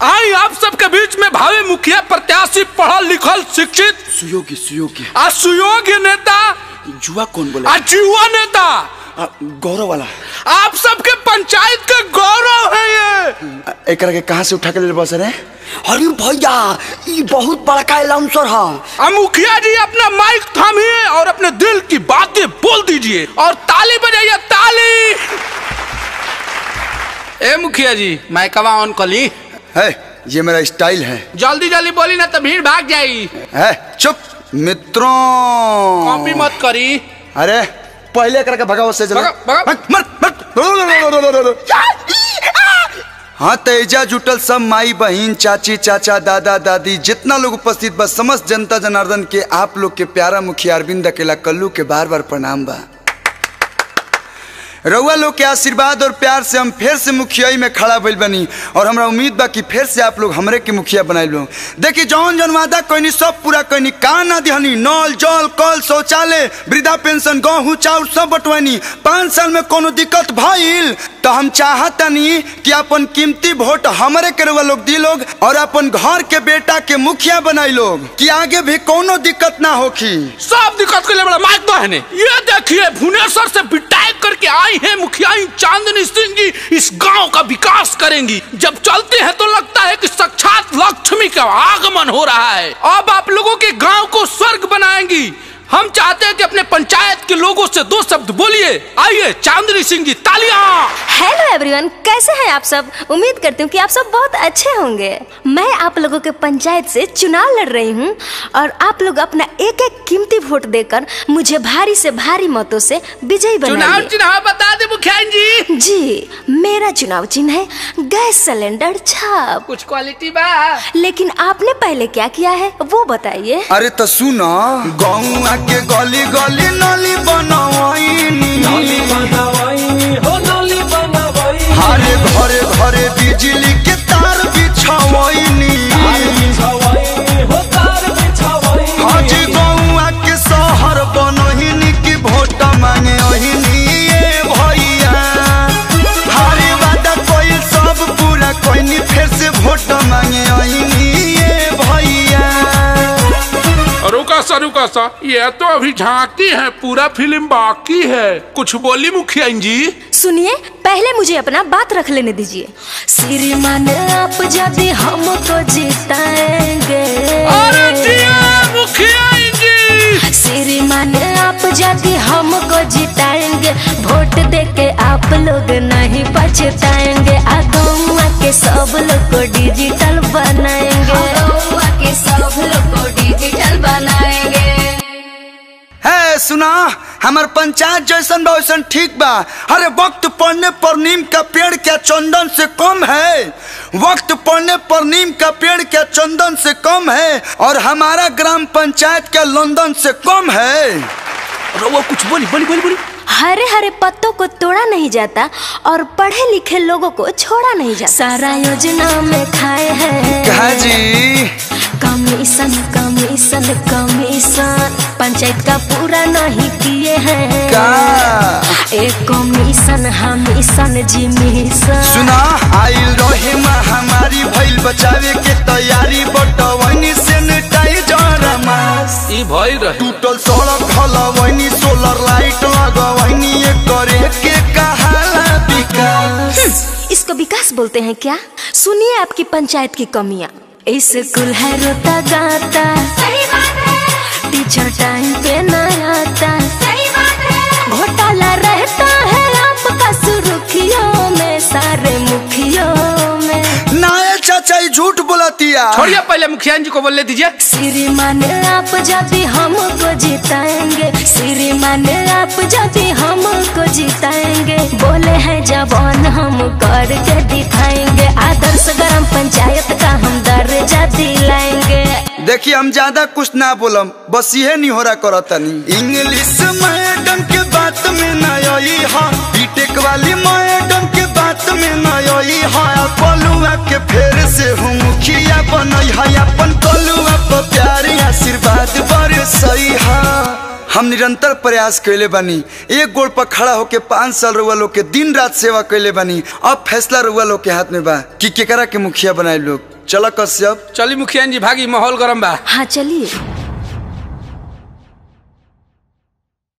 आई आप सबके बीच में भावी मुखिया प्रत्याशी, पढ़ल लिखल शिक्षित सुयोग्य नेता। जुआ कौन बोला? जुआ नेता, गौरव वाला। आप सबके पंचायत का गौरव है ये। एक के कहाँ से उठा के ले बस रहे? अरे भैया ये बहुत बड़का अनाउंसर है। मुखिया जी अपना माइक थामिए और अपने दिल की बातें बोल दीजिए और ताली बजाइए, ताली। ए मुखिया जी माइकवा ऑन कर ली है, ये मेरा स्टाइल है। जल्दी जल्दी बोली ना तो भीड़ भाग जाएगी। है चुप मित्रों, कॉपी मत करी। अरे पहले करके भगाओ से हाँ तेजा जुटल सब माई बहन चाची चाचा दादा दादी जितना लोग उपस्थित बा, समस्त जनता जनार्दन के आप लोग के प्यारा मुखिया अरविंद अकेला कल्लू के बार बार प्रणाम बा। रउआ लोग के आशीर्वाद और प्यार से हम फिर से मुखियाई में खड़ा भइल बनी और हमरा उम्मीद बा कि फिर से आप लोग हमरे के मुखिया बनाई लो। देखिए जौन जौन वादा कोई सब पूरा कोई कान ना दिहनी, नल जल कल शौचालय वृद्धा पेंशन गेहूं चाउर सब बंटवानी। 5 साल में कोनो दिक्कत भइल तो हम चाहतनी कि अपन कीमती वोट हमरे के रउआ लोग दी लोग और अपन घर के बेटा के मुखिया बनाई लोग कि आगे भी कोनो दिक्कत ना होखी। सब दिक्कत के लिए बड़ा माइक तो है ने। ये देखिए भुवनेश्वर से विधायक करके आई है मुखिया चांदनी सिंह जी, इस गांव का विकास करेंगी। जब चलते हैं तो लगता है कि साक्षात लक्ष्मी का आगमन हो रहा है। अब आप लोगों के गांव को स्वर्ग बनाएंगी। हम चाहते हैं कि अपने पंचायत के लोगों से 2 शब्द बोलिए। आइए चांदनी सिंह जी, तालियां। हेलो एवरीवन, कैसे हैं आप सब? उम्मीद करती हूँ कि आप सब बहुत अच्छे होंगे। मैं आप लोगों के पंचायत से चुनाव लड़ रही हूँ और आप लोग अपना एक एक कीमती वोट देकर मुझे भारी से भारी मतों से विजयी बनाइए। चुनाव चिन्ह बता दे मुखिया जी। जी मेरा चुनाव चिन्ह है गैस सिलेंडर छाप। कुछ क्वालिटी बा, लेकिन आपने पहले क्या किया है वो बताइए। अरे तो सुनो, गाँव के गली गली नाली बनवाईनी, हरे घरे घरे बिजली के तार बिछावाईनी। हाजी गौआ के शहर बनहिनी की वोट मांगे ओहिनी ये भैया। हरे वादा कोई सब पूरा कोई नहीं, फिर से वोट मांगे ओहिनी ये भैया। रुका सा, ये तो अभी झांकी है, पूरा फिल्म बाकी है। कुछ बोली मुखिया जी? सुनिए, पहले मुझे अपना बात रख लेने दीजिए। श्रीमान आप यदि हमको जिताएंगे, अरे मुखिया जी। श्रीमान आप यदि हमको जिताएंगे, वोट देके आप लोग नहीं पछताएंगे। गौवा के सब लोग को डिजिटल बनाएंगे, गौवा के सब लोग को डिजिटल बनाएंगे। है सुना, हमार पंचायत जैसन बा वैसन ठीक बा। अरे वक्त पड़ने पर नीम का पेड़ क्या चंदन से कम है, वक्त पड़ने पर नीम का पेड़ क्या चंदन से कम है, और हमारा ग्राम पंचायत क्या लंदन से कम है। वो कुछ बोली बोली बोली बोली। हरे हरे पत्तों को तोड़ा नहीं जाता और पढ़े लिखे लोगों को छोड़ा नहीं जाता। सारा योजना में खाए हैं कहा जी कमीशन कमीशन कमीशन, पंचायत का पूरा नहीं किए हैं का एक कमीशन हमीशन जी मिशन। सुना, आइल रहे महामारी भइल बचावे के तैयारी, बटवनी सैनिटाइजर ई भई रहे। टूटल सड़क हलवनी, सोलर लाइट लगवनी, ये करे के कहाला विकास। इसको विकास बोलते हैं क्या? सुनिए आपकी पंचायत की कमियाँ। स्कूल है रोता गाता, सही बात है। टीचर टाइम पे न आता, सही बात है। घोटाला रहता है आपका सुर्खियों में, सारे मुखियों में। नाये चाचा झूठ बोलतिया। छोड़िए, पहले मुखिया जी को बोलने दीजिए। श्रीमान आप यदि हमको जिताएंगे, श्रीमान आप यदि हमको जिताएंगे, बोले हैं जवान हम करके दिखाएंगे। आदर्श ग्राम पंचायत का हम दर्जा दिलाएंगे। देखिए हम ज्यादा कुछ ना बोलम, बस ये नहीं हो रहा करतनी। इंग्लिश मैडम के बात में ना आई हा, बीटेक वाली मैडम के बात में ना आई हा। कलुआ के फेर से हूँ मुखिया बनई है, अपन कलुआ पर प्यार आशीर्वाद बरसई हा। हम निरंतर निरंतर प्रयास कैले बानी। एक गोड़ पर खड़ा होके 5 साल रउआ लोग के दिन रात सेवा कैले बानी। अब फैसला रउआ लोग के हाथ में बा कि केकरा के मुखिया बनाए लोग। चलो कश्यप। चली मुखिया जी भागी, माहौल गरम बा। हाँ चलिए।